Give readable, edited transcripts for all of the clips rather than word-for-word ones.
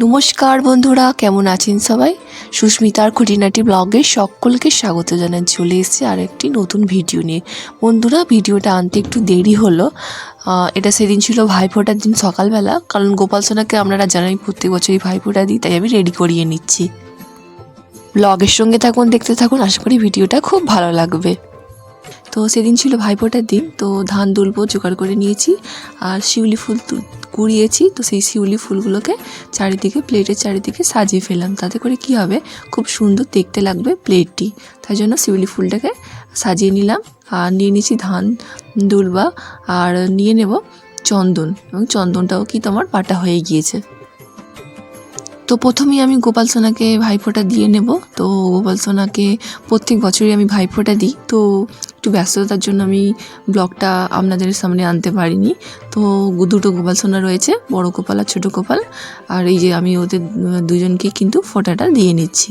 নমস্কার বন্ধুরা, কেমন আছেন সবাই? সুস্মিতার খুঁটিনাটি ব্লগে সকলকে স্বাগত জানাই। চলে এসেছি আর একটি নতুন ভিডিও নিয়ে। বন্ধুরা, ভিডিওটা আনতে একটু দেরি হলো। এটা সেদিন ছিল ভাইফোঁটার দিন সকালবেলা, কারণ গোপাল সোনাকে আপনারা জানাই প্রত্যেক বছরই ভাইফোঁটা দিই, তাই আমি রেডি করিয়ে নিচ্ছি। ব্লগের সঙ্গে থাকুন, দেখতে থাকুন, আশা করি ভিডিওটা খুব ভালো লাগবে। তো সেদিন ছিল ভাইফোঁটার দিন, তো ধান দুলবো জোগাড় করে নিয়েছি আর শিউলি ফুল কুড়িয়েছি। তো সেই শিউলি ফুলগুলোকে চারিদিকে প্লেটের চারিদিকে সাজিয়ে ফেললাম, তাতে করে কি হবে, খুব সুন্দর দেখতে লাগবে প্লেটটি। তাই জন্য শিউলি ফুলটাকে সাজিয়ে নিলাম আর নিয়ে নিয়েছি ধান দুলবা আর নিয়ে নেব চন্দন, এবং চন্দনটাও কি তোমার বাটা হয়ে গিয়েছে। তো প্রথমেই আমি গোপাল সোনাকে ভাইফোঁটা দিয়ে নেব। তো গোপাল সোনাকে প্রত্যেক বছরই আমি ভাইফোঁটা দিই, তো একটু ব্যস্ততার জন্য আমি ব্লগটা আপনাদের সামনে আনতে পারিনি। তো দুটো গোপাল সোনা রয়েছে, বড় গোপাল আর ছোটো গোপাল, আর এই যে আমি ওদের দুজনকে কিন্তু ফোঁটাটা দিয়ে নিচ্ছি।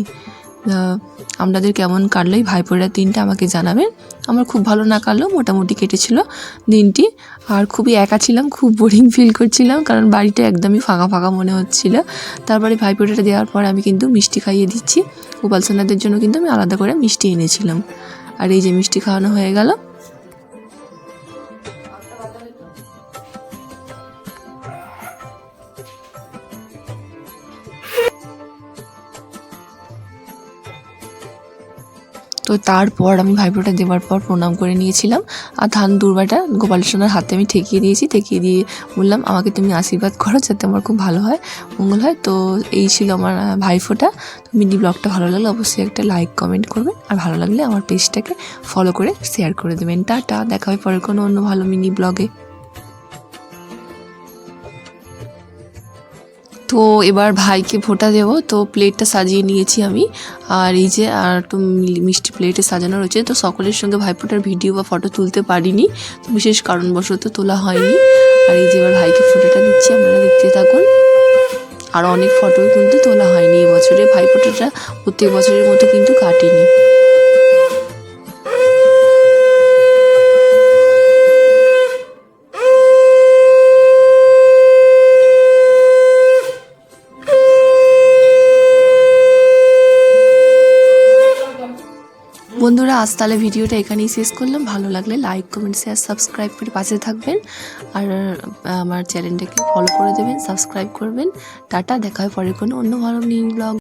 আপনাদের কেমন কাটলো এই ভাইফোঁটার দিনটা আমাকে জানাবেন। আমার খুব ভালো না কাটলেও মোটামুটি কেটেছিল দিনটি। আর খুবই একা ছিলাম, খুব বোরিং ফিল করছিলাম, কারণ বাড়িটা একদমই ফাঁকা ফাঁকা মনে হচ্ছিল। তারপরে ভাইফোঁটাটা দেওয়ার পর আমি কিন্তু মিষ্টি খাইয়ে দিচ্ছি। গোপাল সোনাদের জন্য কিন্তু আমি আলাদা করে মিষ্টি এনেছিলাম। আর এই যে মিষ্টি খাওয়ানো হয়ে গেল। তো তারপর আমি ভাইফোঁটা দেওয়ার পর প্রণাম করে নিয়েছিলাম, আর ধান দুর্বাটা গোপাল সোনার হাতে আমি ঠেকিয়ে দিয়েছি। ঠেকিয়ে দিয়ে বললাম, আমাকে তুমি আশীর্বাদ করো যাতে আমার খুব ভালো হয়, মঙ্গল হয়। তো এই ছিল আমার ভাইফোঁটা। তো মিনি ব্লগটা ভালো লাগলে অবশ্যই একটা লাইক কমেন্ট করবেন, আর ভালো লাগলে আমার পেজটাকে ফলো করে শেয়ার করে দেবেন। টাটা, দেখা হয় পরের কোনো অন্য ভালো মিনি ব্লগে। তো এবার ভাইকে ফোঁটা দেবো, তো প্লেটটা সাজিয়ে নিয়েছি আমি। আর এই যে আর একটু মিষ্টি প্লেটে সাজানো রয়েছে। তো সকলের সঙ্গে ভাইফোঁটার ভিডিও বা ফটো তুলতে পারিনি, তো বিশেষ কারণবশত তোলা হয়নি। আর এই যে এবার ভাইকে ফোঁটাটা দিচ্ছি, আপনারা দেখতে থাকুন। আর অনেক ফটো কিন্তু তোলা হয়নি এবছরে, ভাইফোঁটাটা প্রত্যেক বছরের মতো কিন্তু কাটেনি। বন্ধুরা, আজ তাহলে ভিডিওটা এখানেই শেষ করলাম। ভালো লাগলে লাইক কমেন্ট শেয়ার সাবস্ক্রাইব করে পাশে থাকবেন, আর আমার চ্যানেলটাকে ফলো করে দেবেন, সাবস্ক্রাইব করবেন। টাটা, দেখা হয় পরে কোনো অন্য ভালো নিউ ব্লগ।